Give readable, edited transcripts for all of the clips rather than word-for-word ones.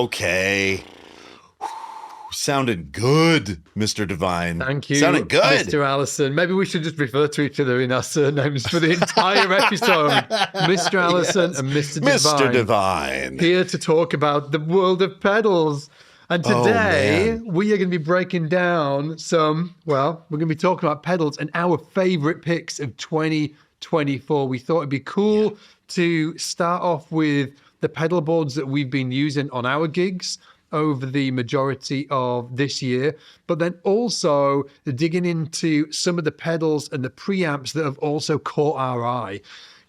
Okay. Sounded good, Mr. Divine. Thank you. Sounded good. Mr. Allison. Maybe we should just refer to each other in our surnames for the entire episode. Mr. Allison and Mr. Divine. Mr. Divine. Here to talk about the world of pedals. And today we are going to be breaking down we're going to be talking about pedals and our favorite picks of 2024. We thought it'd be cool to start off with the pedal boards that we've been using on our gigs over the majority of this year, but then also digging into some of the pedals and the preamps that have also caught our eye.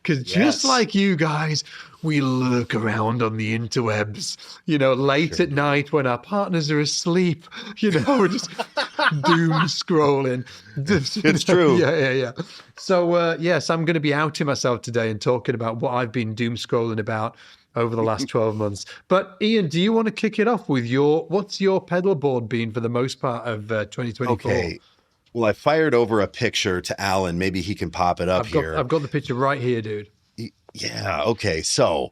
Because just like you guys, we lurk around on the interwebs, late at night when our partners are asleep, we're just doom scrolling. It's true. Yeah. So, yes, I'm going to be outing myself today and talking about what I've been doom scrolling about over the last 12 months. But Ian, do you want to kick it off with what's your pedal board been for the most part of 2024? Okay. Well, I fired over a picture to Alan. Maybe he can pop it up here. I've got the picture right here, dude. Yeah. Okay. So,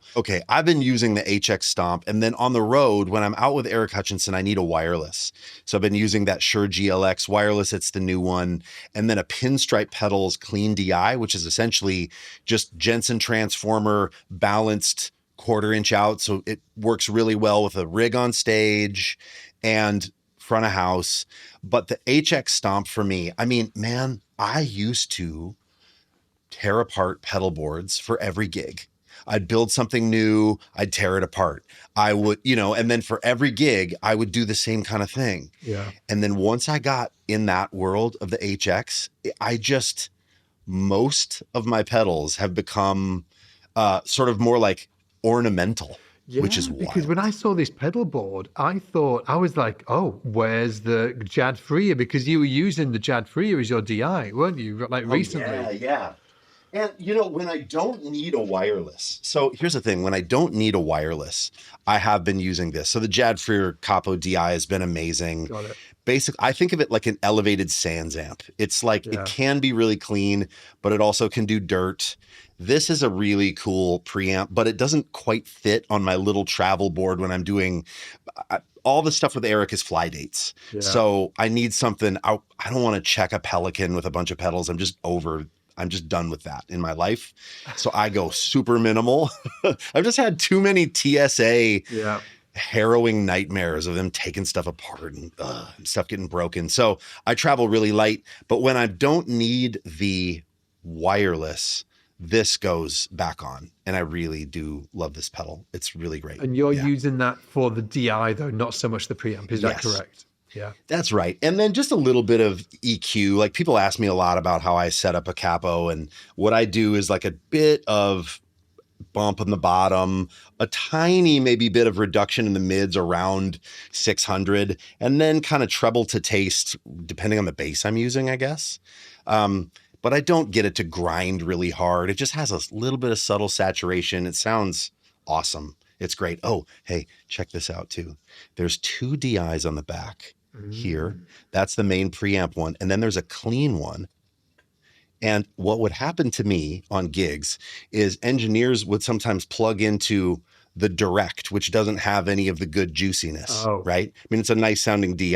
I've been using the HX Stomp, and then on the road, when I'm out with Eric Hutchinson, I need a wireless. So I've been using that Shure GLX wireless. It's the new one. And then a Pinstripe Pedals Clean DI, which is essentially just Jensen transformer balanced 1/4 inch out. So it works really well with a rig on stage and front of house. But the HX Stomp for me, I used to tear apart pedal boards for every gig. I'd build something new, I'd tear it apart. I would, and then for every gig, I would do the same kind of thing. Yeah. And then once I got in that world of the HX, most of my pedals have become sort of more like ornamental, which is wild. Because when I saw this pedal board, I was like, oh, where's the Jad Freer? Because you were using the Jad Freer as your DI, weren't you? Like recently. Yeah. And when I don't need a wireless. So here's the thing, when I don't need a wireless, I have been using this. So the Jad Freer Capo DI has been amazing. Got it. Basically, I think of it like an elevated Sans amp. It's like it can be really clean, but it also can do dirt. This is a really cool preamp, but it doesn't quite fit on my little travel board when I'm doing all the stuff with Eric is fly dates. Yeah. So I need something. I don't want to check a Pelican with a bunch of pedals. I'm just done with that in my life. So I go super minimal. I've just had too many TSA harrowing nightmares of them taking stuff apart and stuff getting broken. So I travel really light, but when I don't need the wireless, this goes back on, and I really do love this pedal. It's really great. And you're using that for the DI though, not so much the preamp. Is that correct? Yeah, that's right. And then just a little bit of EQ. Like people ask me a lot about how I set up a capo, and what I do is like a bit of bump on the bottom, a tiny maybe bit of reduction in the mids around 600, and then kind of treble to taste depending on the bass I'm using, I guess. But I don't get it to grind really hard. It just has a little bit of subtle saturation. It sounds awesome. It's great. Oh, hey, check this out too. There's 2 DIs on the back here. That's the main preamp one. And then there's a clean one. And what would happen to me on gigs is engineers would sometimes plug into the direct, which doesn't have any of the good juiciness, right? I mean, it's a nice sounding DI,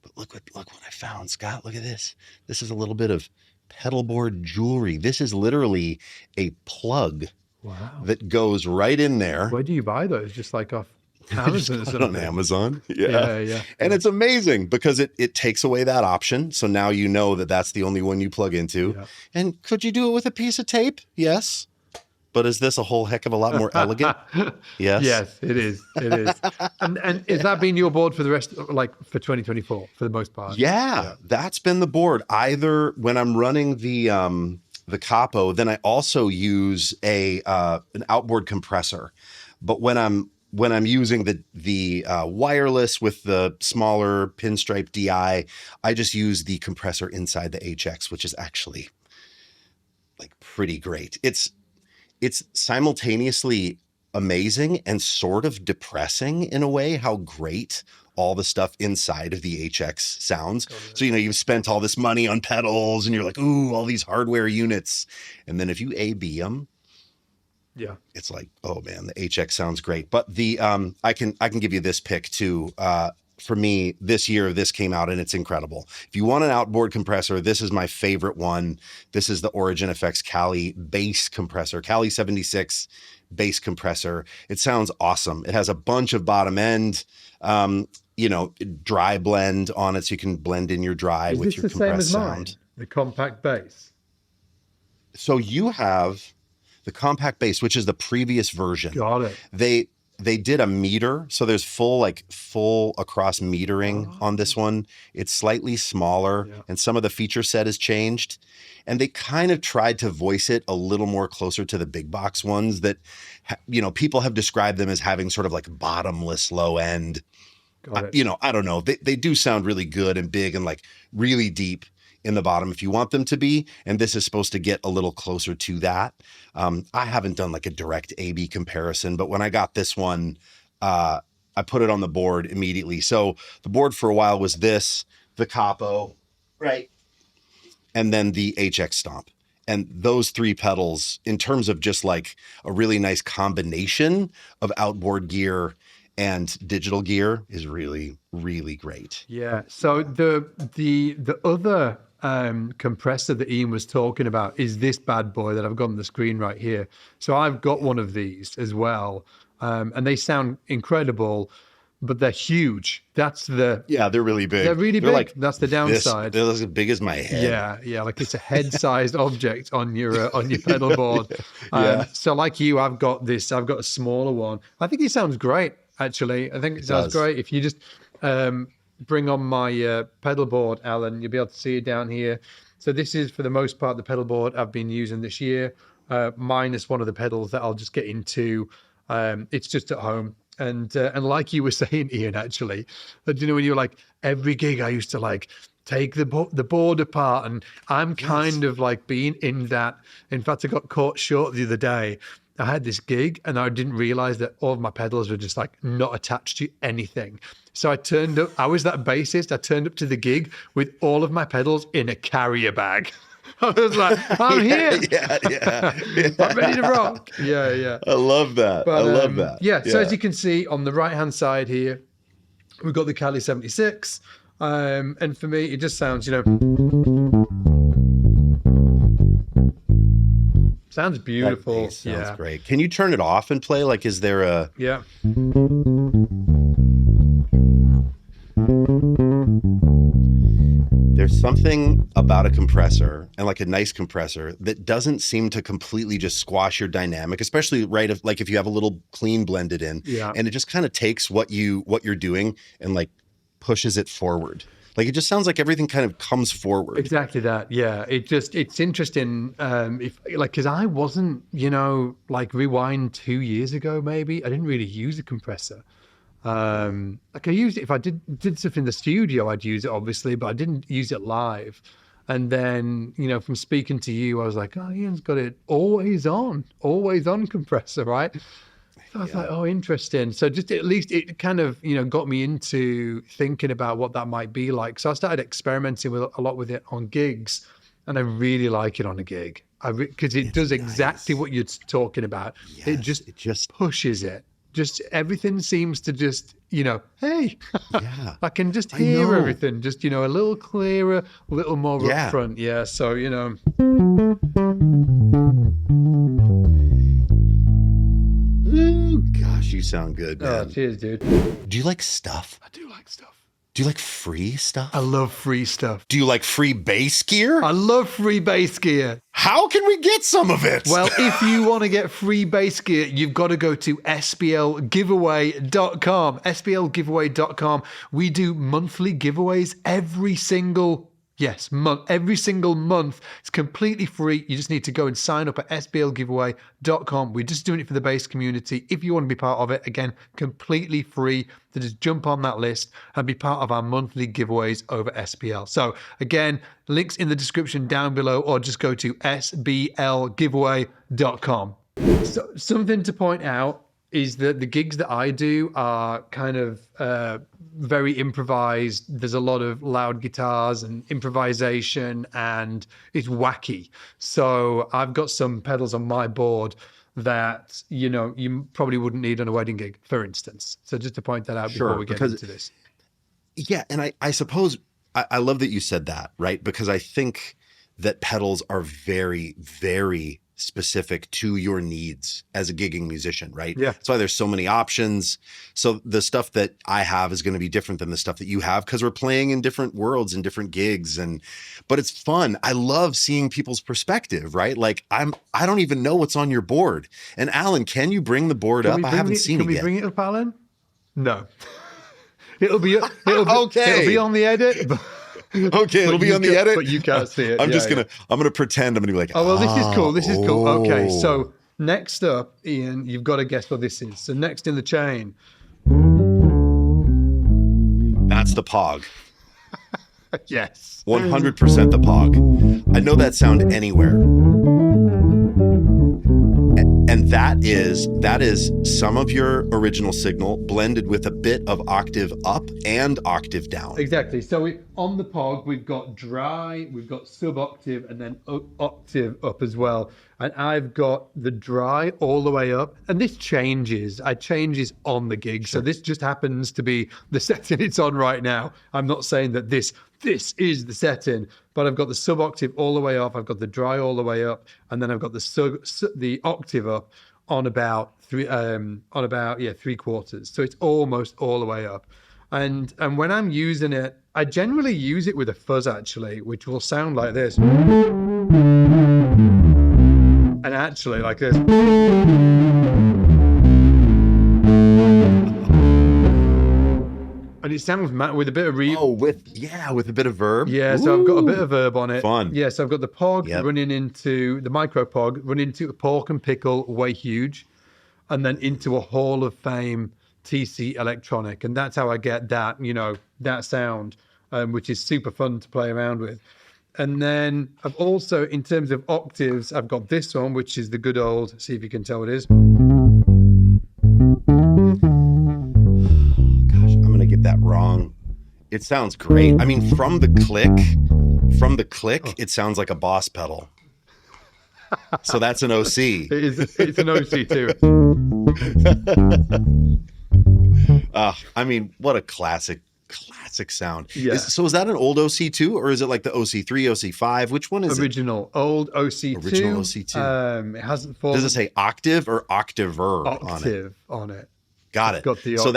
but look what I found, Scott. Look at this. This is a little bit of Pedalboard jewelry. This is literally a plug that goes right in there. Where do you buy those? Just like off Amazon? On Amazon. Yeah. And it's amazing because it takes away that option. So now you know that that's the only one you plug into. Yeah. And could you do it with a piece of tape? Yes. But is this a whole heck of a lot more elegant? Yes. Yes, it is. It is. And is that been your board for the rest, like for 2024, for the most part? Yeah, that's been the board. Either when I'm running the Capo, then I also use an outboard compressor. But when I'm using the wireless with the smaller Pinstripe DI, I just use the compressor inside the HX, which is actually like pretty great. It's simultaneously amazing and sort of depressing in a way how great all the stuff inside of the HX sounds. So, you've spent all this money on pedals and you're like, ooh, all these hardware units. And then if you A/B them, Yeah. it's like, oh man, the HX sounds great. But the I can give you this pick too. For me, this year, this came out and it's incredible. If you want an outboard compressor, this is my favorite one. This is the Origin Effects Cali bass compressor, Cali 76 bass compressor. It sounds awesome. It has a bunch of bottom end, dry blend on it, so you can blend in your dry with your compressed sound. The compact bass. So you have the compact bass, which is the previous version. Got it. They did a meter, so there's full across metering on this one. It's slightly smaller, and some of the feature set has changed. And they kind of tried to voice it a little more closer to the big box ones that, people have described them as having sort of like bottomless low end. Got it. I don't know. They do sound really good and big and like really deep in the bottom if you want them to be. And this is supposed to get a little closer to that. I haven't done like a direct A/B comparison, but when I got this one, I put it on the board immediately. So the board for a while was the Capo, right? And then the HX Stomp. And those three pedals, in terms of just like a really nice combination of outboard gear and digital gear, is really, really great. Yeah. So the other compressor that Ian was talking about is this bad boy that I've got on the screen right here. So I've got one of these as well, and they sound incredible, but they're huge. They're really big. They're really big. Like that's the downside. They're as big as my head. Yeah, like it's a head-sized object on your pedal board. So like you, I've got a smaller one. I think it sounds great. Actually, I think it sounds great. If you just bring on my pedal board, Alan, you'll be able to see it down here. So this is, for the most part, the pedal board I've been using this year, minus one of the pedals that I'll just get into. It's just at home. And like you were saying, Ian, actually, when you were like, every gig I used to like take the board apart, and I'm kind of like being in that. In fact, I got caught short the other day. I had this gig and I didn't realize that all of my pedals were just like not attached to anything. So I turned up, I was that bassist. I turned up to the gig with all of my pedals in a carrier bag. I was like, I'm here. Yeah. I'm ready to rock. Yeah. I love that. I love that. Yeah. So as you can see on the right-hand side here, we've got the Cali 76. And for me, it just sounds, sounds beautiful. Sounds great. Can you turn it off and play? Like, is there a... Yeah. There's something about a compressor, and like a nice compressor, that doesn't seem to completely just squash your dynamic, especially if you have a little clean blended in, and it just kind of takes what you're doing and like pushes it forward. Like, it just sounds like everything kind of comes forward. Exactly that. Yeah. It's interesting. Cause I wasn't, like rewind 2 years ago, maybe I didn't really use a compressor. Like I used it if I did stuff in the studio, I'd use it obviously, but I didn't use it live. And then, from speaking to you, I was like, oh, Ian's got it always on compressor, right? So I was like, oh, interesting. So just at least it kind of, got me into thinking about what that might be like. So I started experimenting a lot with it on gigs, and I really like it on a gig. Because it does exactly what you're talking about. Yes, it just pushes it. Just everything seems to just, hey, I can just hear everything. Just, a little clearer, a little more upfront. Yeah. So, Ooh, gosh, you sound good, man. Oh, cheers, dude. Do you like stuff? I do like stuff. Do you like free stuff? I love free stuff. Do you like free bass gear? I love free bass gear. How can we get some of it? Well, if you want to get free bass gear, you've got to go to SBLGiveaway.com. SBLGiveaway.com. We do monthly giveaways every single month. It's completely free. You just need to go and sign up at SBLGiveaway.com. We're just doing it for the bass community. If you want to be part of it, again, completely free. To just jump on that list and be part of our monthly giveaways over SBL. So again, links in the description down below, or just go to SBLGiveaway.com. So something to point out is that the gigs that I do are kind of very improvised. There's a lot of loud guitars and improvisation, and it's wacky. So I've got some pedals on my board that, you know, you probably wouldn't need on a wedding gig, for instance. So just to point that out before we get into this. Yeah, and I suppose I love that you said that, right? Because I think that pedals are very, very specific to your needs as a gigging musician, right? Yeah. That's why there's so many options. So the stuff that I have is going to be different than the stuff that you have because we're playing in different worlds and different gigs. But it's fun. I love seeing people's perspective, right? Like I don't even know what's on your board. And Alan, can you bring the board up? I haven't seen it yet. Can we bring it up, Alan? No. It'll be okay. It'll be on the edit. Okay, it'll be on the edit, but you can't see it. I'm gonna pretend I'm gonna be like, oh well, this is cool. This is cool. Okay, so next up, Ian, you've got to guess what this is. So next in the chain, that's the Pog. Yes, 100% the Pog. I know that sound anywhere. And that is some of your original signal blended with a bit of octave up and octave down. Exactly. So on the Pog, we've got dry, we've got sub-octave, and then octave up as well. And I've got the dry all the way up. And this changes. I changes on the gig. Sure. So this just happens to be the setting it's on right now. I'm not saying that this is the setting, but I've got the sub-octave all the way up. I've got the dry all the way up. And then I've got the octave up on about three quarters. So it's almost all the way up. And when I'm using it, I generally use it with a fuzz actually, which will sound like this. And actually like this. And it sounds with a bit of reverb. Oh, with a bit of verb. Yeah, so I've got a bit of verb on it. Fun. Yeah, so I've got the Pog running into the micro Pog, running into a Pork and Pickle Way Huge, and then into a Hall of Fame TC Electronic, and that's how I get that, you know, that sound, which is super fun to play around with. And then I've also, in terms of octaves, I've got this one, which is the good old. See if you can tell what it is. Get that wrong. It sounds great. I mean, from the click, it sounds like a Boss pedal. So that's an OC. It's an OC too. I mean, what a classic sound. Yeah. So is that an old OC2 or is it like the OC3, OC5? Which one is original? it? Old OC2. Original OC2. It hasn't fallen. Does it say octave or octaver on it? Got it. Got the so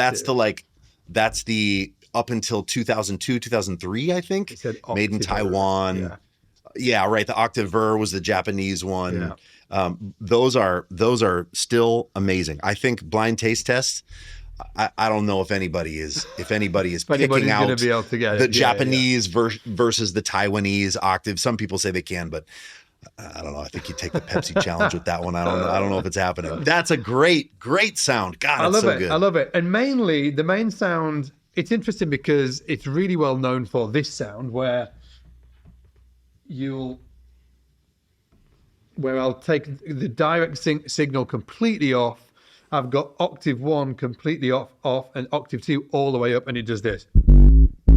that's the up until 2002, 2003, I think. It said made in Taiwan. Yeah, right. The octaver was the Japanese one. Yeah. Those are still amazing. I think blind taste test. I don't know if anybody is picking out be able to get the Japanese versus the Taiwanese octave. Some people say they can, but I don't know. I think you take the Pepsi challenge with that one. I don't know if it's happening. That's a great sound. God, it's so good. I love it. And mainly the main sound, it's interesting because it's really well known for this sound where I'll take the direct signal completely off. I've got octave 1 completely off, and octave 2 all the way up, and it does this. Oh,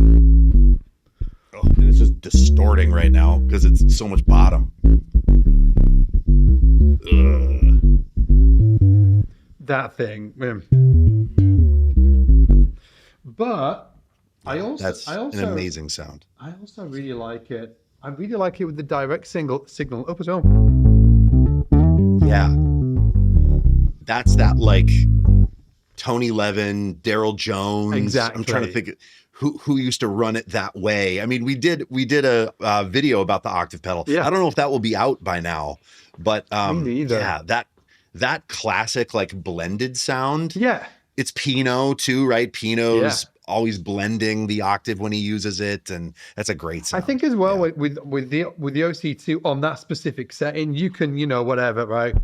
and it's just distorting right now because it's so much bottom. That thing. But that's an amazing sound. I also really like it. I really like it with the direct signal up as well. Yeah. That's that like Tony Levin, Daryl Jones. Exactly. I'm trying to think who used to run it that way. I mean, we did a video about the octave pedal. Yeah. I don't know if that will be out by now, but Me neither. yeah, that classic like blended sound. Yeah. It's Pino too, right? Pino's always blending the octave when he uses it, and that's a great sound. I think as well with the OC2 on that specific setting, you can, you know, whatever, right?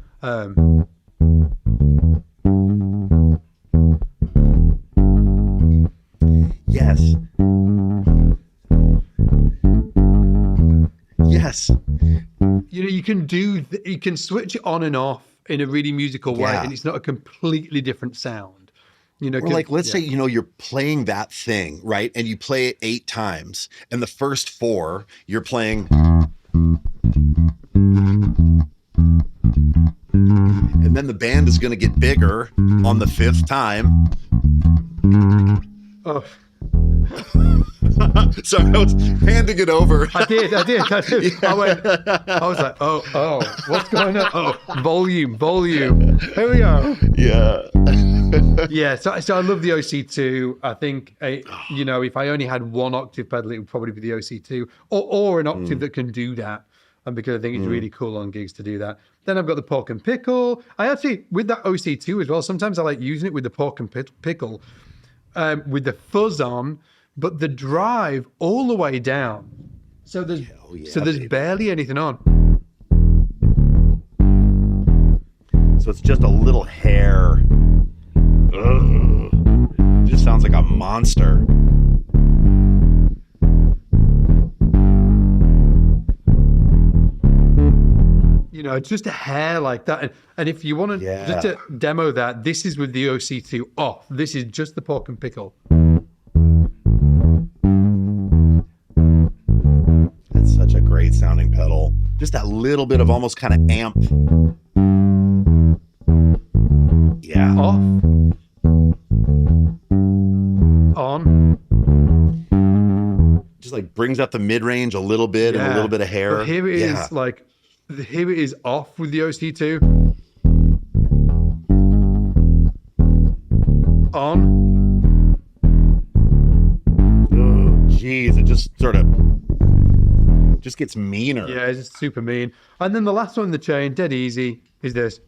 Yes. You know, you can switch it on and off in a really musical way, and it's not a completely different sound. You know, or like, let's say, you know, you're playing that thing, right? And you play it 8 times, and the first 4 you're playing. And then the band is going to get bigger on the 5th time. Oh. Sorry, I was handing it over. I did. Yeah. I was like, oh, what's going on? Oh, volume. Here we are. Yeah. Yeah, so I love the OC2. I think, if I only had one octave pedal, it would probably be the OC2 or an octave that can do that. And because I think it's really cool on gigs to do that. Then I've got the pork and pickle. I actually, with that OC2 as well, sometimes I like using it with the pork and pickle with the fuzz on, but the drive all the way down. So there's barely anything on. So it's just a little hair. Ugh. It just sounds like a monster. It's just a hair like that. And if you want to just to demo that, this is with the OC2 off. This is just the pork and pickle. That's such a great sounding pedal. Just that little bit of almost kind of amp. Yeah. Off. On. Just like brings up the mid-range a little bit and a little bit of hair. But here it is here it is off with the OC2. On. Oh, geez. It just sort of just gets meaner. Yeah, it's just super mean. And then the last one in the chain, dead easy, is this.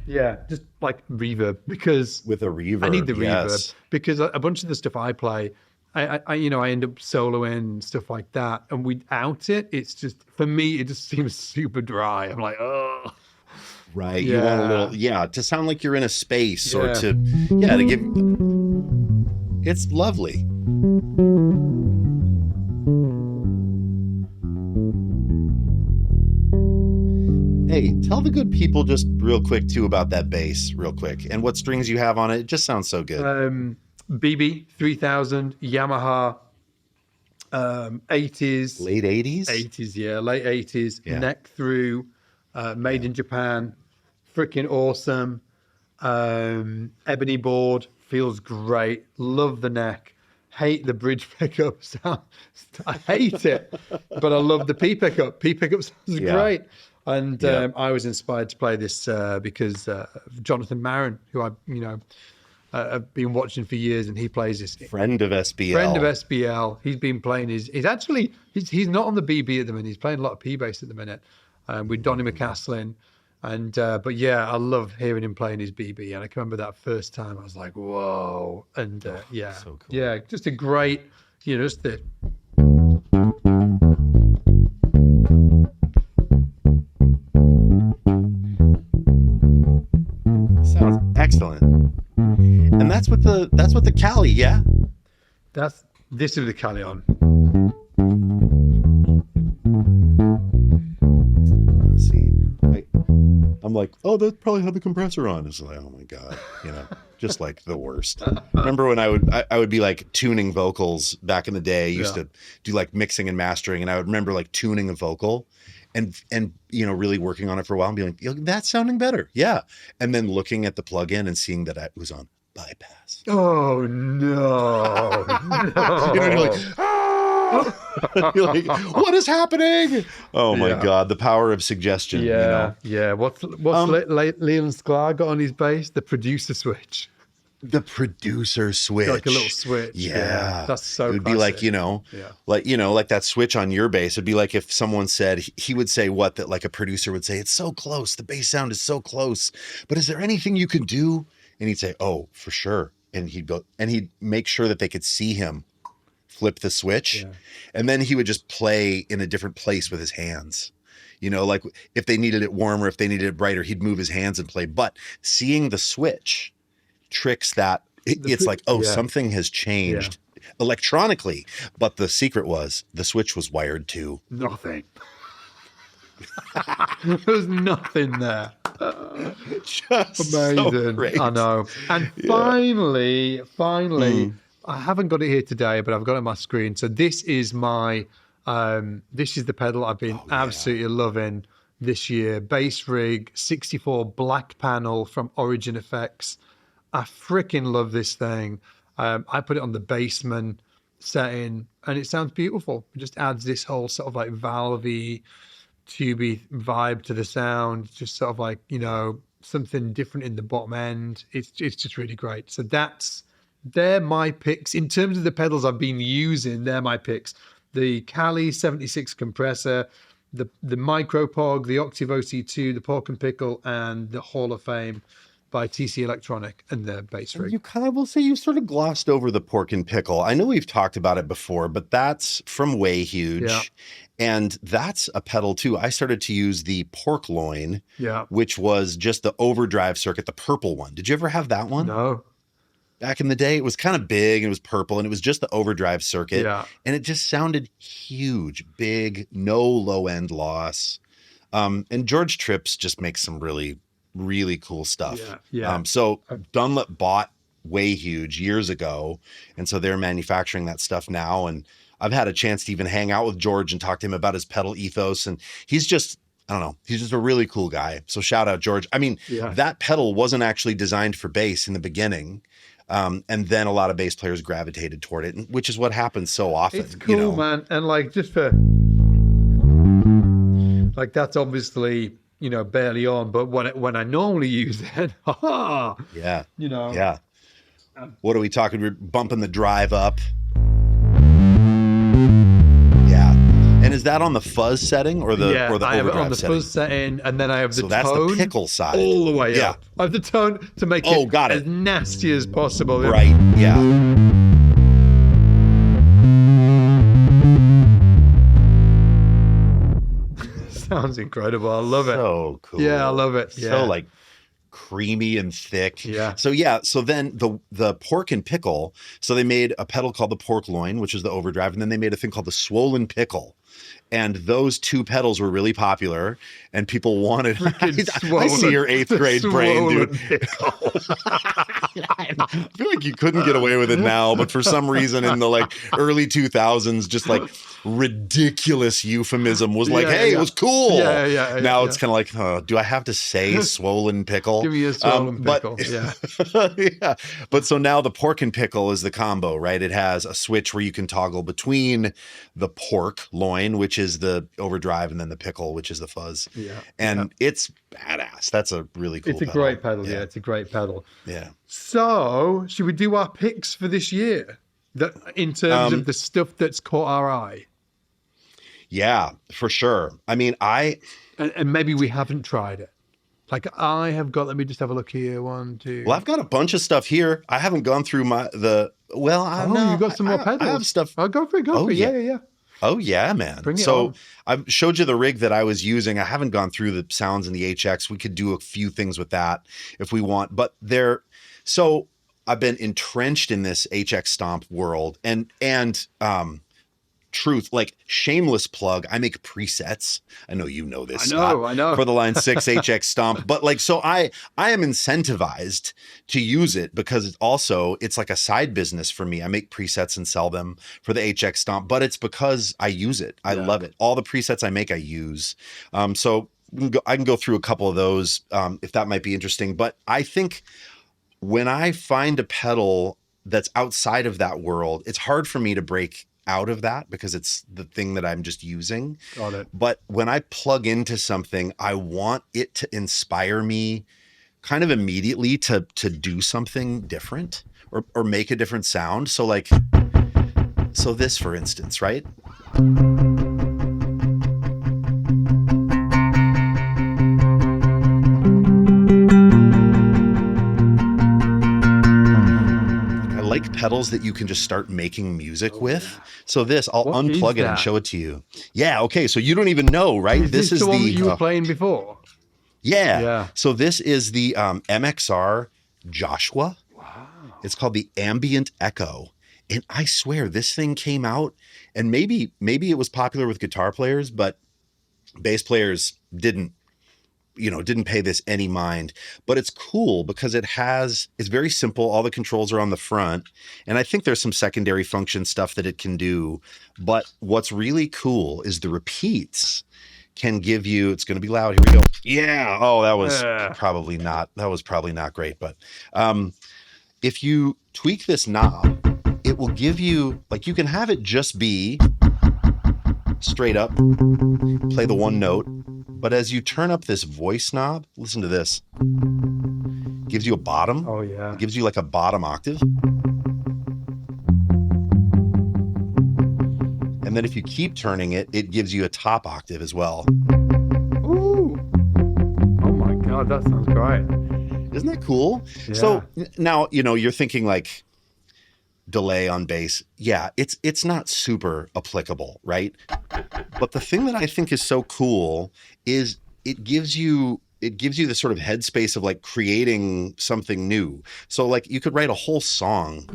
Yeah, just like reverb, because with a reverb. I need the reverb because a bunch of the stuff I play, I end up soloing and stuff like that, and without it, it's just, for me, it just seems super dry. I'm like, oh, right. You want a little, to sound like you're in a space or to give. It's lovely. Hey, tell the good people just real quick too about that bass real quick and what strings you have on it. It just sounds so good. BB 3000 Yamaha 80s. Late 80s? 80s, yeah. Late 80s. Yeah. Neck through, made in Japan. Freaking awesome. Ebony board. Feels great. Love the neck. Hate the bridge pickup sound. I hate it. But I love the P pickup. P pickup sounds great. And I was inspired to play this because Jonathan Marin, who I've been watching for years, and he plays this. Friend of SBL. Friend of SBL. He's been playing he's not on the BB at the minute. He's playing a lot of P bass at the minute with Donny McCaslin. And but yeah, I love hearing him playing his BB. And I can remember that first time I was like, whoa. And so cool. Yeah, just a great, just the. Sounds excellent. And that's what the Cali, yeah? This is the Cali on. Let's see. I'm like, oh, that probably had the compressor on. It's like, oh my God, just like the worst. Remember when I would be like tuning vocals back in the day. I used to do like mixing and mastering, and I would remember like tuning a vocal and really working on it for a while and being like, that's sounding better. Yeah. And then looking at the plugin and seeing that it was on bypass. Oh no. You're like, you're like, what is happening? Oh my God, the power of suggestion. Yeah. What's Leland Sklar got on his bass? The producer switch. The producer switch, like a little switch. Yeah, that's so. It would classic. Be like like that switch on your bass. It'd be like if someone said, he would say that like a producer would say, it's so close. The bass sound is so close, but is there anything you can do? And he'd say, oh, for sure. And he'd go and he'd make sure that they could see him flip the switch, and then he would just play in a different place with his hands. Like if they needed it warmer, if they needed it brighter, he'd move his hands and play. But seeing the switch tricks that it's like, something has changed electronically, but the secret was the switch was wired to nothing. There was nothing there. Just so Amazing. great. I know. And finally, I haven't got it here today, but I've got it on my screen. So this is this is the pedal I've been absolutely loving this year. Bassrig 64 black panel from Origin Effects. I freaking love this thing. I put it on the Bassman setting and it sounds beautiful. It just adds this whole sort of like valvey, tubey vibe to the sound. Just sort of like, you know, something different in the bottom end. It's just really great. So they're my picks. In terms of the pedals I've been using, they're my picks. The Cali 76 compressor, the Micropog, the Octave OC2, the Pork and Pickle, and the Hall of Fame by TC Electronic and the Bassrig. You kind of will say you sort of glossed over the Pork and Pickle. I know we've talked about it before, but that's from Way Huge. Yeah. And that's a pedal too. I started to use the Pork Loin, Yeah. which was just the overdrive circuit, the purple one. Did you ever have that one? No. Back in the day, it was kind of big and it was purple and it was just the overdrive circuit. Yeah. And it just sounded huge, big, no low end loss. And George Trips just makes some really, really cool stuff. Yeah. So Dunlop bought Way Huge years ago. And so they're manufacturing that stuff now. And I've had a chance to even hang out with George and talk to him about his pedal ethos. And he's just, I don't know, he's just a really cool guy. So shout out, George. I mean, that pedal wasn't actually designed for bass in the beginning. And then a lot of bass players gravitated toward it, which is what happens so often. It's cool, you know? man. And like, just for like, that's obviously, you know, barely on, but when I normally use it, yeah, you know, yeah. What are we talking? We're bumping the drive up. Yeah. And is that on the fuzz setting or the or the I have it overdrive on the setting? fuzz setting, and then I have the So tone. that's the pickle side. all the way Yeah. up. I have the tone to make got as it. nasty as possible. Right. Yeah. Sounds incredible. I love it. So cool. Yeah, I love it. So like creamy and thick. Yeah. So yeah. So then the Pork and Pickle. So they made a pedal called the Pork Loin, which is the overdrive, and then they made a thing called the Swollen Pickle. And those two pedals were really popular, and people wanted. I see your 8th grade brain, dude. I feel like you couldn't get away with it now, but for some reason in the like early 2000s, just like ridiculous euphemism was like, hey, it was cool. Now it's kind of like, do I have to say swollen pickle? Give me a swollen pickle. Yeah. But so now the Pork and Pickle is the combo, right? It has a switch where you can toggle between the Pork Loin, which is the overdrive, and then the Pickle, which is the fuzz. Yeah. And it's badass. That's a really cool It's a great pedal. Yeah, it's a great pedal. Yeah. So, should we do our picks for this year? That in terms of the stuff that's caught our eye. Yeah, for sure. I mean, and maybe we haven't tried it. Like I have got. Let me just have a look here. 1, 2. Well, I've got a bunch of stuff here. I haven't gone through You've got some more pedals. I have stuff. Oh, go for it. Go for it. Yeah. Oh yeah, man. Bring it so on. I've showed you the rig that I was using. I haven't gone through the sounds in the HX. We could do a few things with that if we want, but so I've been entrenched in this HX Stomp world and truth, like shameless plug, I make presets. I know you know this. I know. For the Line6 HX Stomp. But like, so I am incentivized to use it because it's like a side business for me. I make presets and sell them for the HX Stomp, but it's because I use it. I love it. All the presets I make, I use. So I can go through a couple of those if that might be interesting. But I think when I find a pedal that's outside of that world, it's hard for me to break out of that because it's the thing that I'm just using. Got it. But when I plug into something, I want it to inspire me kind of immediately to do something different or make a different sound. So like, so this, for instance, right? Pedals that you can just start making music with. So this, I'll unplug it and show it to you. Yeah, okay, so you don't even know, right? This is the one that you were playing before? Yeah. So this is the MXR Joshua. Wow. It's called the Ambient Echo. And I swear this thing came out, and maybe it was popular with guitar players, but bass players didn't didn't pay this any mind, but it's cool because it's very simple. All the controls are on the front, and I think there's some secondary function stuff that it can do. But what's really cool is the repeats can give you, it's going to be loud. Here we go. Yeah. Oh, that was probably not great. But if you tweak this knob, it will give you, like, you can have it just be straight up, play the one note. But as you turn up this voice knob, listen to this. Gives you a bottom. Oh, yeah. It gives you like a bottom octave. And then if you keep turning it, it gives you a top octave as well. Ooh. Oh my God, that sounds great. Isn't that cool? Yeah. So now, you're thinking like delay on bass. Yeah, it's not super applicable, right? But the thing that I think is so cool is it gives you this sort of headspace of like creating something new. So like you could write a whole song.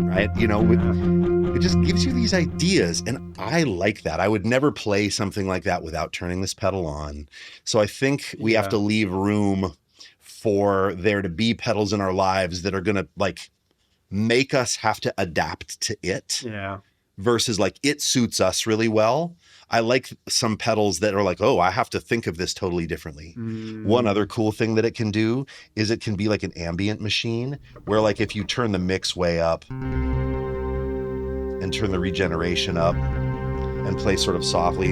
Right? It just gives you these ideas, and I like that. I would never play something like that without turning this pedal on. So I think we have to leave room for there to be pedals in our lives that are going to like make us have to adapt to it. Yeah. Versus like it suits us really well. I like some pedals that are like, oh, I have to think of this totally differently. One other cool thing that it can do is it can be like an ambient machine where like if you turn the mix way up and turn the regeneration up and play sort of softly,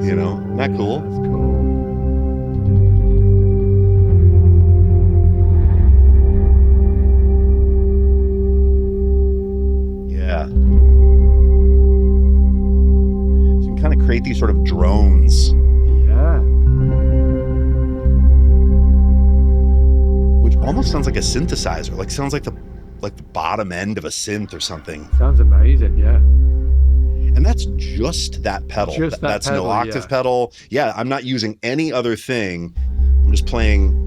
isn't that cool? That's cool. Yeah. So you can kind of create these sort of drones. Yeah. Which almost sounds like a synthesizer. Like sounds like the bottom end of a synth or something. Sounds amazing, yeah. And that's just that pedal. That's pedal, no octave pedal. Yeah, I'm not using any other thing. I'm just playing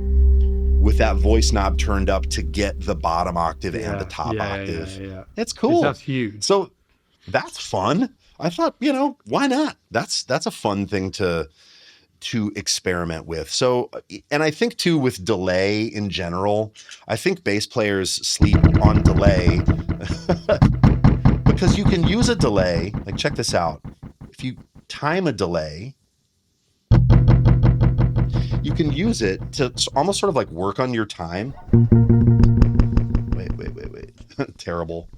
with that voice knob turned up to get the bottom octave and the top octave. Yeah. It's cool. That's huge. So that's fun. I thought, why not? That's a fun thing to experiment with. So, and I think too with delay in general, I think bass players sleep on delay because you can use a delay. Like, check this out. If you time a delay, you can use it to almost sort of like work on your time. Wait. Terrible.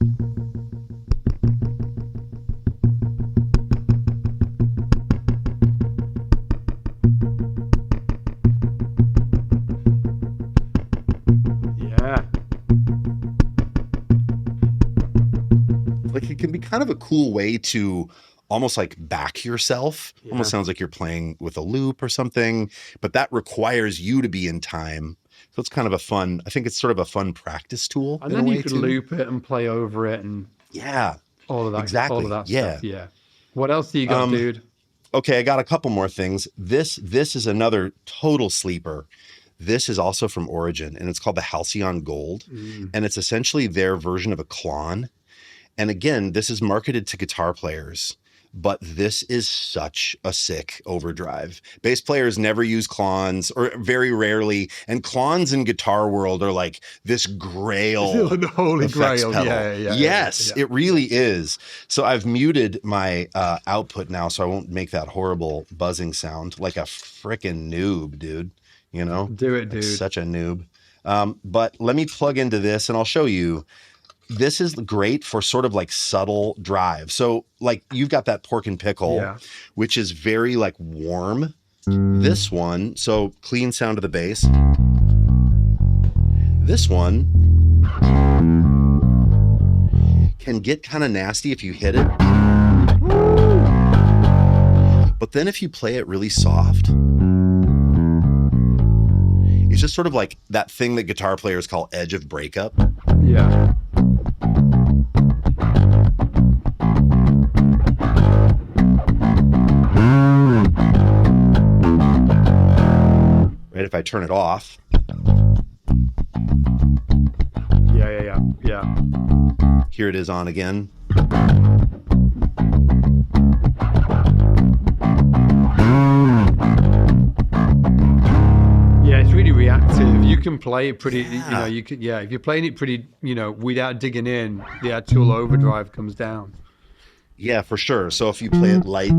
Yeah. Like it can be kind of a cool way to almost like back yourself. Yeah. Almost sounds like you're playing with a loop or something, but that requires you to be in time. So it's kind of I think it's sort of a fun practice tool. And then you could loop it and play over it and all of that. Exactly. All of that Yeah. stuff. Yeah. What else do you got, dude? Okay, I got a couple more things. This is another total sleeper. This is also from Origin, and it's called the Halcyon Gold. And it's essentially their version of a Klon. And again, this is marketed to guitar players, but this is such a sick overdrive. Bass players never use Klons, or very rarely. And Klons in guitar world are like this grail. The holy effects grail. pedal. Yes, it really is. So I've muted my output now, so I won't make that horrible buzzing sound like a freaking noob, dude. Do it, dude. Such a noob. But let me plug into this and I'll show you. This is great for sort of like subtle drive. So like you've got that pork and pickle, which is very like warm. This one, so clean sound of the bass. This one can get kind of nasty if you hit it. But then if you play it really soft, it's just sort of like that thing that guitar players call edge of breakup. Yeah. Right, if I turn it off, Yeah. Here it is on again. Yeah, it's really reactive. You can play it pretty, you know, you could, if you're playing it pretty, you know, without digging in, the actual overdrive comes down. Yeah, for sure. So if you play it light,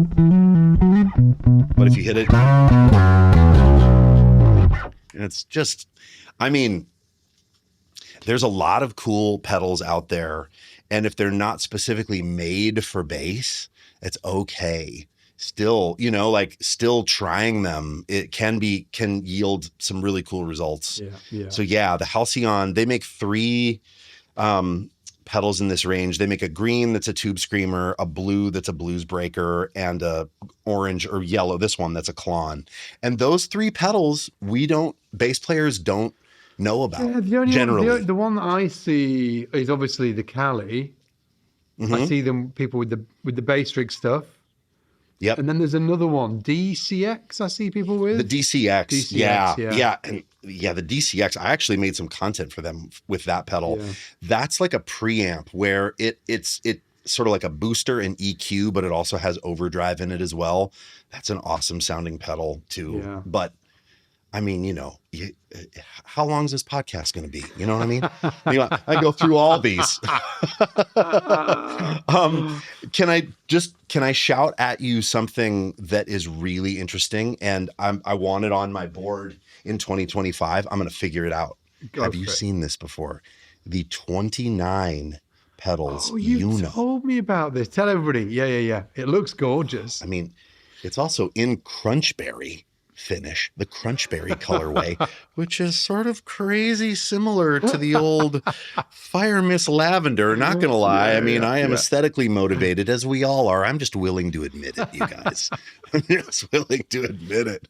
but if you hit it, it's just, I mean, there's a lot of cool pedals out there. And if they're not specifically made for bass, it's okay. Still, you know, like still trying them, it can yield some really cool results. Yeah. So yeah, the Halcyon, they make 3 pedals in this range. They make a green that's a tube screamer, a blue that's a blues breaker, and a orange or yellow, this one that's a clon. And those 3 pedals, bass players don't know about. Yeah, the only generally. the one that I see is obviously the Cali. I see them people with the Bassrig stuff. Yep. And then there's another one, DCX. I see people with the DCX. Yeah. And the DCX. I actually made some content for them with that pedal. Yeah. That's like a preamp where it's sort of like a booster and EQ, but it also has overdrive in it as well. That's an awesome sounding pedal too. Yeah. But I mean, you know, how long is this podcast going to be? You know what I mean? I go through all these. Can I shout at you something that is really interesting? And I want it on my board in 2025. I'm going to figure it out. Have you seen this before? The 29 Pedals EUNA. You told me about this. Tell everybody. Yeah. It looks gorgeous. I mean, it's also in Crunchberry finish, the Crunchberry colorway, which is sort of crazy similar to the old Fire Mist Lavender. Not gonna lie, I mean, I am aesthetically motivated, as we all are. I'm just willing to admit it, you guys. I'm just willing to admit it.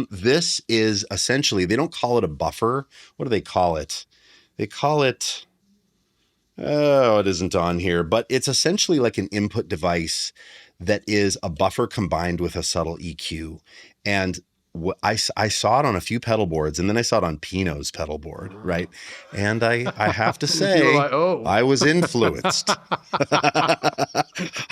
This is essentially, they don't call it a buffer. What do they call it? They call it, oh, it isn't on here, but it's essentially like an input device that is a buffer combined with a subtle EQ. And I saw it on a few pedal boards, and then I saw it on Pino's pedal board, right? And I have to say, like, I was influenced. I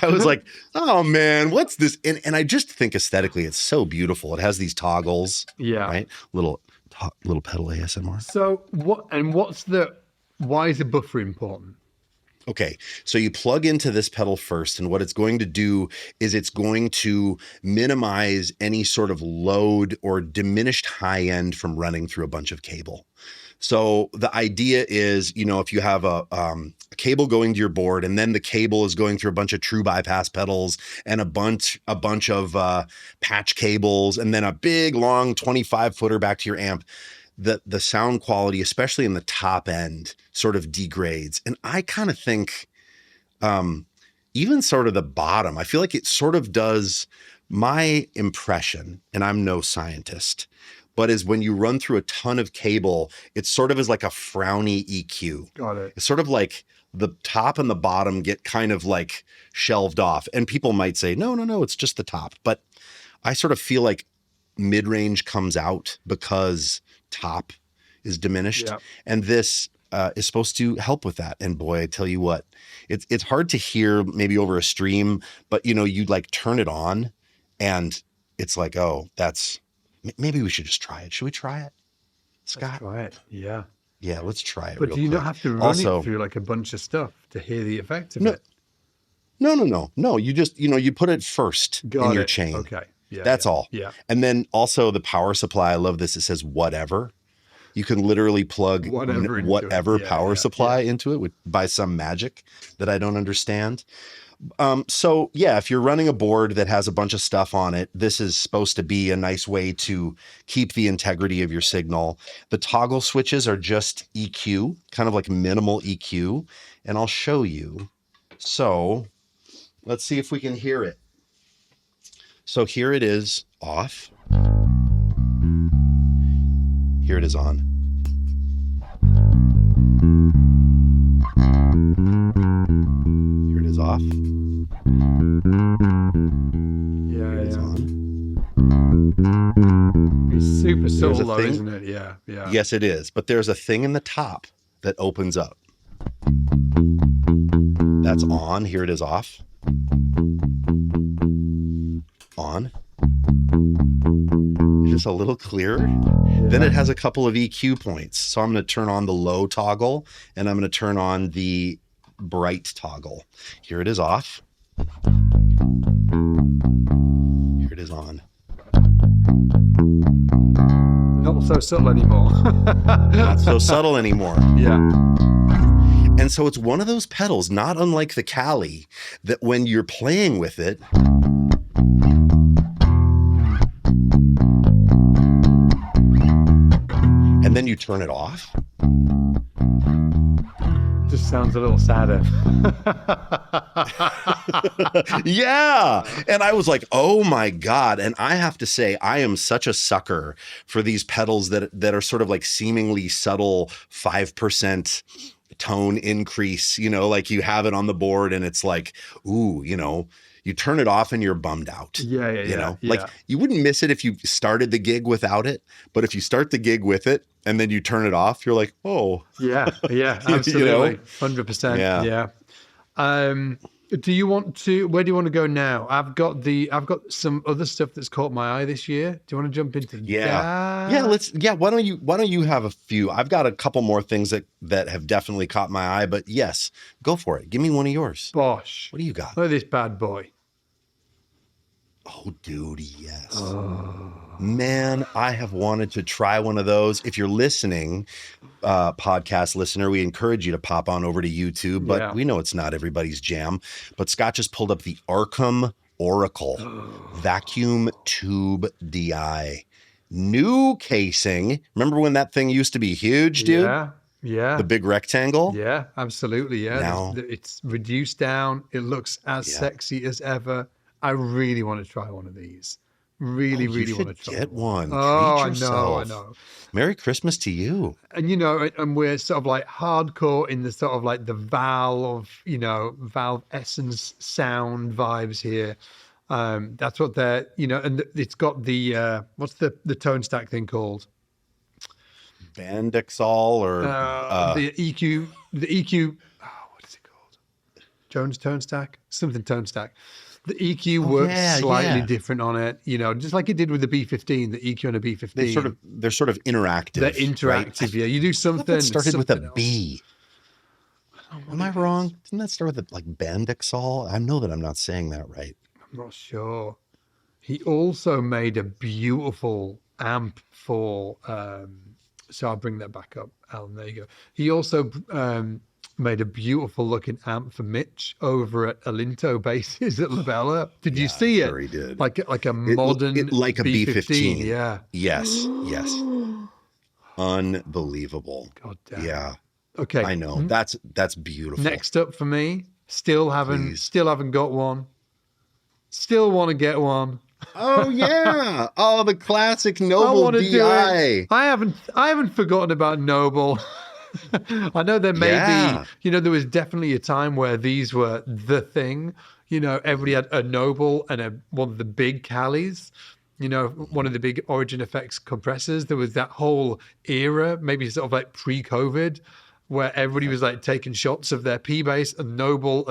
was like, oh man, what's this? And I just think aesthetically, it's so beautiful. It has these toggles, right? Little pedal ASMR. So why is the buffer important? Okay, so you plug into this pedal first, and what it's going to do is it's going to minimize any sort of load or diminished high end from running through a bunch of cable. So the idea is, you know, if you have a cable going to your board, and then the cable is going through a bunch of true bypass pedals and a bunch of patch cables, and then a big long 25-footer back to your amp, the sound quality, especially in the top end, sort of degrades. And I kind of think even sort of the bottom, I feel like it sort of does, my impression, and I'm no scientist, but is when you run through a ton of cable, it sort of is like a frowny EQ. Got it. It's sort of like the top and the bottom get kind of like shelved off. And people might say, no, it's just the top. But I sort of feel like mid-range comes out because top is diminished. Yep. And this is supposed to help with that. And boy, I tell you what, it's hard to hear maybe over a stream, but you know, you like turn it on and it's like, oh, maybe we should just try it. Should we try it, Scott? Let's try it. Yeah. Yeah, let's try it. But do you not have to run it through like a bunch of stuff to hear the effect of it? No. You just, you put it first in your chain. Okay. Yeah, that's all. Yeah. And then also the power supply. I love this. It says whatever. You can literally plug whatever power supply into it by some magic that I don't understand. So yeah, if you're running a board that has a bunch of stuff on it, this is supposed to be a nice way to keep the integrity of your signal. The toggle switches are just EQ, kind of like minimal EQ. And I'll show you. So let's see if we can hear it. So here it is off. Here it is on. Here it is off. Here it is on. It's super solo, isn't it? Yeah. Yes, it is. But there's a thing in the top that opens up. That's on. Here it is off. On. Just a little clearer. Yeah. Then it has a couple of EQ points. So I'm going to turn on the low toggle and I'm going to turn on the bright toggle. Here it is off. Here it is on. Not so subtle anymore. Not so subtle anymore. Yeah. And so it's one of those pedals, not unlike the Cali, that when you're playing with it, and then you turn it off. Just sounds a little sadder. Yeah. And I was like, oh my God. And I have to say, I am such a sucker for these pedals that are sort of like seemingly subtle 5% tone increase, you know, like you have it on the board and it's like, ooh, you know, you turn it off and you're bummed out. Yeah. You know, like you wouldn't miss it if you started the gig without it, but if you start the gig with it and then you turn it off, you're like, oh. Yeah, absolutely. You know? 100%. Yeah. Do you want to, where do you want to go now? I've got some other stuff that's caught my eye this year. Do you want to jump into that? Yeah, why don't you have a few? I've got a couple more things that have definitely caught my eye, but yes, go for it. Give me one of yours. Bosh. What do you got? Look at this bad boy. Oh, dude, yes. Oh. Man, I have wanted to try one of those. If you're listening, podcast listener, we encourage you to pop on over to YouTube, but we know it's not everybody's jam. But Scott just pulled up the Arkham Oracle Vacuum Tube DI. New casing. Remember when that thing used to be huge, dude? Yeah. The big rectangle? Yeah, absolutely. Yeah. Now, it's reduced down. It looks as sexy as ever. I really want to try one of these. Really want to try get one. Oh, Treat yourself. I know. Merry Christmas to you. And, you know, and we're sort of like hardcore in the sort of like the Valve Essence sound vibes here. That's what they're, you know, and it's got the, what's the tone stack thing called? Bandixol or the EQ, what is it called? Jones tone stack? Something tone stack. The EQ works slightly different on it, you know, just like it did with the B15, the EQ on a B15. They're sort of interactive. They're interactive, right? Yeah. You do something. It started with a B. Am I wrong? Didn't that start with like Bandixol? I know that I'm not saying that right. I'm not sure. He also made a beautiful amp for, so I'll bring that back up, Alan. There you go. He also made a beautiful looking amp for Mitch over at Alinto Basses at Labella. Did you see it? Sure he did. Like a modern like a B15. Yeah. Yes. Unbelievable. God damn. Yeah. Okay. I know. That's beautiful. Next up for me, still haven't got one. Still want to get one. Oh yeah. Oh, the classic Noble DI. I haven't forgotten about Noble. I know there may be, you know, there was definitely a time where these were the thing. You know, everybody had a Noble and one of the big Calis, you know, one of the big Origin Effects compressors. There was that whole era, maybe sort of like pre-COVID, where everybody was like taking shots of their P-Bass and Noble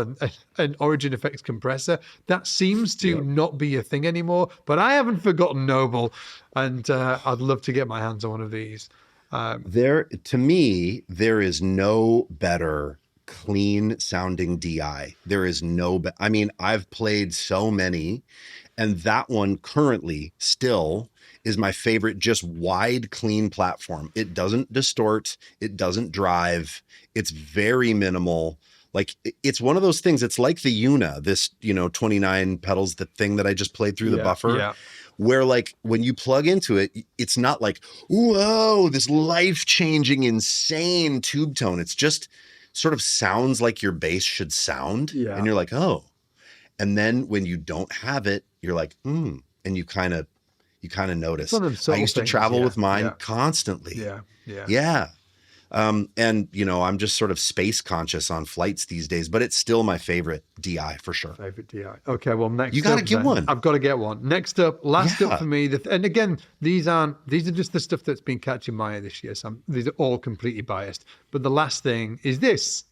and Origin Effects compressor. That seems to not be a thing anymore, but I haven't forgotten Noble, and I'd love to get my hands on one of these. To me, there is no better clean sounding DI. There is I mean, I've played so many, and that one currently still is my favorite, just wide, clean platform. It doesn't distort. It doesn't drive. It's very minimal. Like it's one of those things. It's like the EUNA, this, you know, 29 pedals, the thing that I just played through the buffer. Yeah. Where like when you plug into it, it's not like, whoa, this life-changing, insane tube tone. It's just sort of sounds like your bass should sound. Yeah. And you're like, oh. And then when you don't have it, you're like, and you kind of notice. I used to travel with mine constantly. Yeah. And you know, I'm just sort of space conscious on flights these days, but it's still my favorite DI for sure. Favorite DI. Okay, well, next you gotta get one. I've got to get one. Next up, last up for me. And again, these are just the stuff that's been catching my eye this year. So these are all completely biased. But the last thing is this.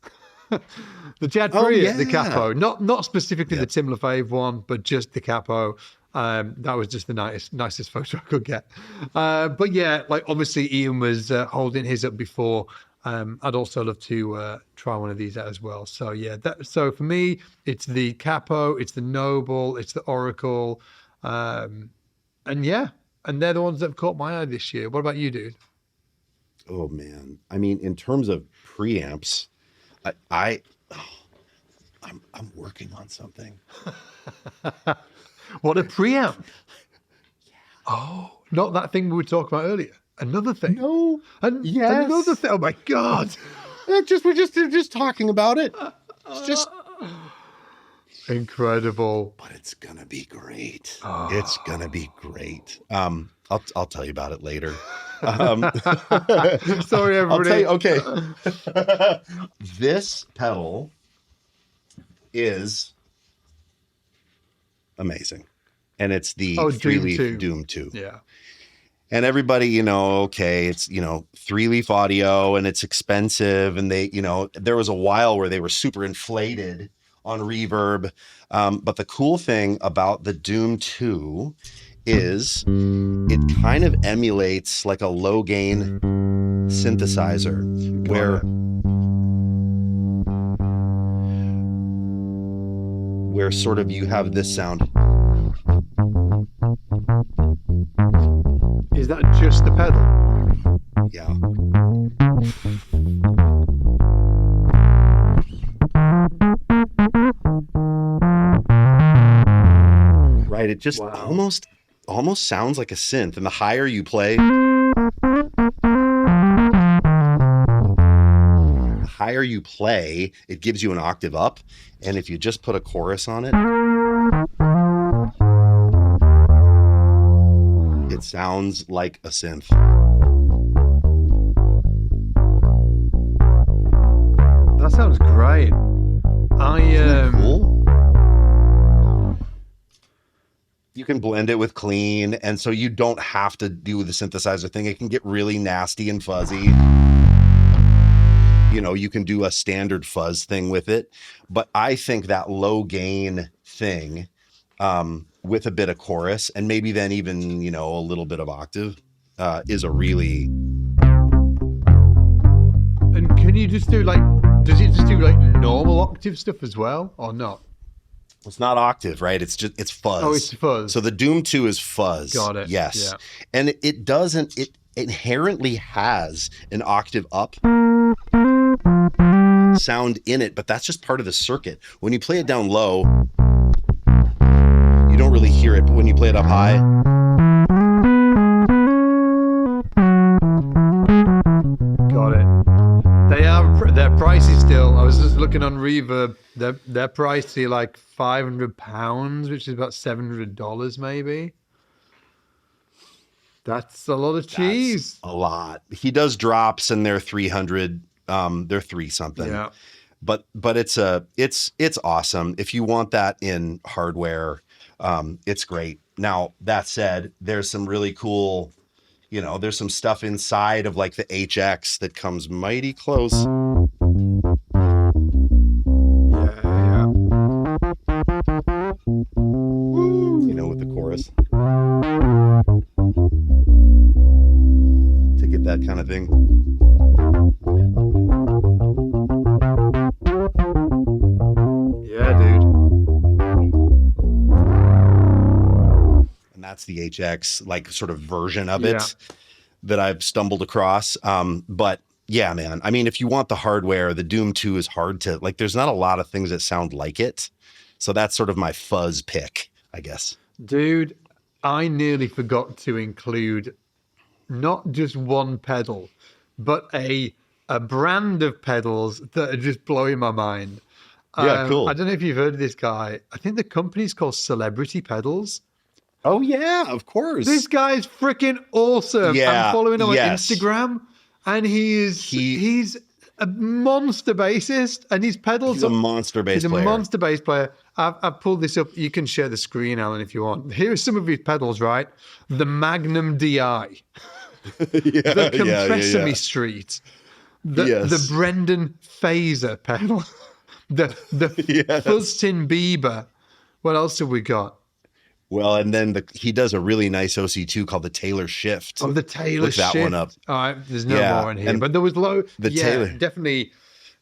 The Jad Oh, Freer, yeah. the Capo, not specifically the Tim LaFave one, but just the Capo. That was just the nicest photo I could get. But yeah, like obviously Ian was holding his up before. I'd also love to try one of these out as well. So yeah, so for me, it's the Capo, it's the Noble, it's the Oracle, and yeah, and they're the ones that have caught my eye this year. What about you, dude? Oh man, I mean, in terms of preamps, I'm working on something. What a preamp! Yeah. Oh, not that thing we were talking about earlier. Another thing. No. Yes. Another thing. Oh my God. We're just talking about it. It's just incredible. But it's gonna be great. Oh. It's gonna be great. I'll tell you about it later. Sorry, everybody. I'll tell you, okay. This pedal is amazing. And it's the 3-leaf Doom 2. Yeah. And everybody, okay, it's, 3-leaf audio and it's expensive. And they, there was a while where they were super inflated on reverb. But the cool thing about the Doom 2 is it kind of emulates like a low gain synthesizer where sort of you have this sound. Is that just the pedal? Yeah. Right, it just almost sounds like a synth, and the higher you play, it gives you an octave up, and if you just put a chorus on it, it sounds like a synth. That sounds great. Cool. You can blend it with clean, and so you don't have to do the synthesizer thing. It can get really nasty and fuzzy. You can do a standard fuzz thing with it, but I think that low gain thing with a bit of chorus and maybe then even, a little bit of octave is a really... And can you just do does it just do normal octave stuff as well or not? It's not octave, right? It's fuzz. Oh, it's fuzz. So the Doom 2 is fuzz. Got it. Yes. Yeah. And it inherently has an octave up sound in it, but that's just part of the circuit. When you play it down low, you don't really hear it, but when you play it up high, got it. Their pricey still. I was just looking on Reverb. They're pricey like £500, which is about $700 maybe. That's a lot of cheese. That's a lot. He does drops and they're 300. They're 3 something. Yeah. But it's awesome. If you want that in hardware, it's great. Now, that said, there's some really cool, there's some stuff inside of like the HX that comes mighty close. Yeah. With the chorus. To get that kind of thing. Yeah, dude. And that's the HX, like sort of version of it that I've stumbled across. But yeah, man, I mean, if you want the hardware, the Doom 2 is hard to, there's not a lot of things that sound like it. So that's sort of my fuzz pick, I guess. Dude, I nearly forgot to include not just one pedal, but a brand of pedals that are just blowing my mind. Yeah, cool. I don't know if you've heard of this guy. I think the company's called Celebrity Pedals. Oh, yeah, of course. This guy's freaking awesome. Yeah, I'm following him on Instagram, and he's a monster bassist, and his pedals. He's a monster bass player. He's a monster bass player. I've pulled this up. You can share the screen, Alan, if you want. Here are some of his pedals, right? The Magnum DI. The Compressor Me Street. the Brendan Phaser pedal, the Fuzztin Bieber. What else have we got? Well, and then he does a really nice OC2 called the Taylor Shift. Oh, the Taylor Shift. Look that one up. All right, there's no more in here, but there was Taylor. Definitely.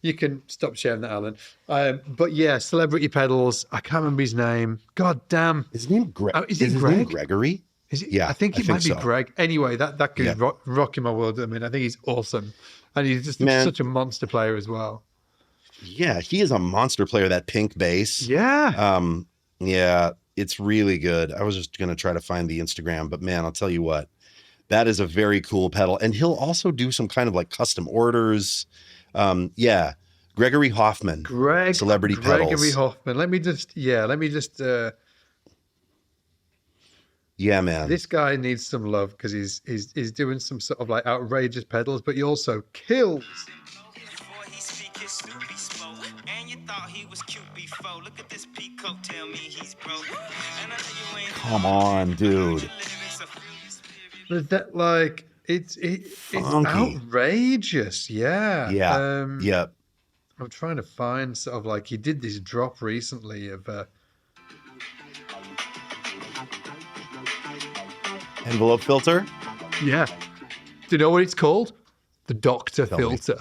You can stop sharing that, Alan. But yeah, celebrity pedals. I can't remember his name. God damn. His name Greg. Is it Greg? Name Gregory? Is it? Yeah, I think it might be so. Greg. Anyway, that guy's rocking my world. I mean, I think he's awesome, and he's just such a monster player as well. Yeah, he is a monster player. That pink bass. Yeah. Yeah, it's really good. I was just gonna try to find the Instagram, but man, I'll tell you what, that is a very cool pedal, and he'll also do some kind of like custom orders. Yeah, Gregory Hoffman, Celebrity Pedals. Gregory Hoffman. Let me just. Yeah, man. This guy needs some love because he's doing some sort of like outrageous pedals, but he also kills. Come on, dude. But that like it's outrageous. Yeah. Yeah. Yep. I'm trying to find sort of like he did this drop recently of envelope filter. Yeah. Do you know what it's called? The Doctor filter.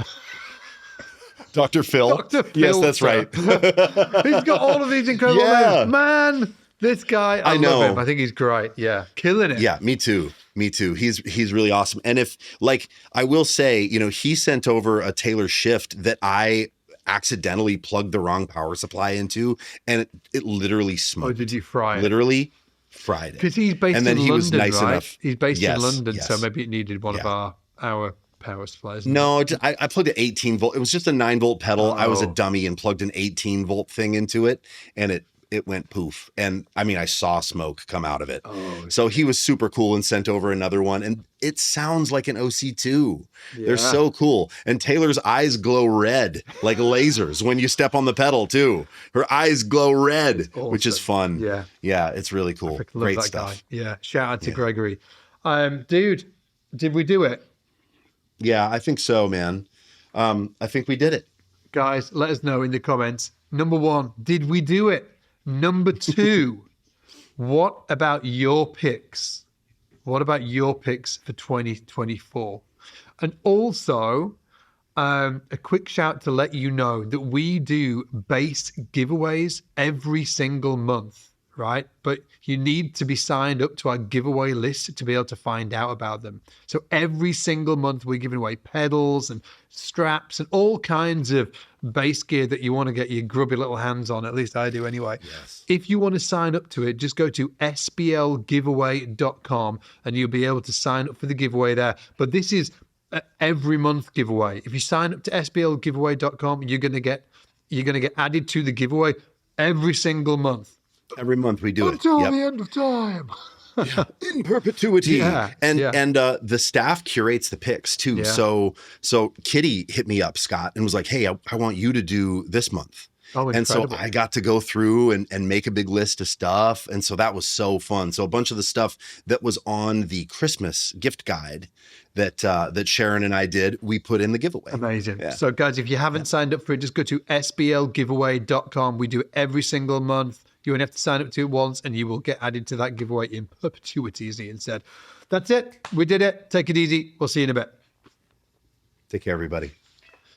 Dr. Phil. Dr. Filter. Yes, that's right. He's got all of these incredible names. Man, this guy, I love him. I think he's great. Yeah. Killing it. Yeah, me too. He's really awesome. And if, like, I will say, he sent over a Taylor Shift that I accidentally plugged the wrong power supply into, and it literally smoked. Oh, did you fry it? Literally fried it. Because he's based in London, he was nice right? enough. He's based in London, so maybe it needed one of our power supplies. No, I plugged an 18 volt. It was just a 9-volt pedal. I was a dummy and plugged an 18 volt thing into it, and it went poof. And I mean, I saw smoke come out of it. So he was super cool and sent over another one, and it sounds like an OC2. Yeah. They're so cool. And Taylor's eyes glow red like lasers when you step on the pedal too. Her eyes glow red, which is fun. Yeah, it's really cool. Great stuff. Guy. Yeah, shout out to Gregory. Dude, did we do it? Yeah, I think so, man. I think we did it. Guys, let us know in the comments. Number 1, did we do it? Number 2, what about your picks? What about your picks for 2024? And also, a quick shout to let you know that we do bass giveaways every single month, right? But you need to be signed up to our giveaway list to be able to find out about them. So every single month we're giving away pedals and straps and all kinds of bass gear that you want to get your grubby little hands on. At least I do anyway. Yes. If you want to sign up to it, just go to sblgiveaway.com and you'll be able to sign up for the giveaway there. But this is every month giveaway. If you sign up to sblgiveaway.com, you're going to get added to the giveaway every single month. Every month we do until the end of time. In perpetuity. And the staff curates the picks too. So Kitty hit me up, Scott, and was like, hey, I want you to do this month. Oh, and so I got to go through and make a big list of stuff. And so that was so fun. So a bunch of the stuff that was on the Christmas gift guide that Sharon and I did, we put in the giveaway. Amazing. Yeah. So guys, if you haven't signed up for it, just go to sblgiveaway.com. We do it every single month. You only have to sign up to it once and you will get added to that giveaway in perpetuity, as Ian said. That's it. We did it. Take it easy. We'll see you in a bit. Take care, everybody.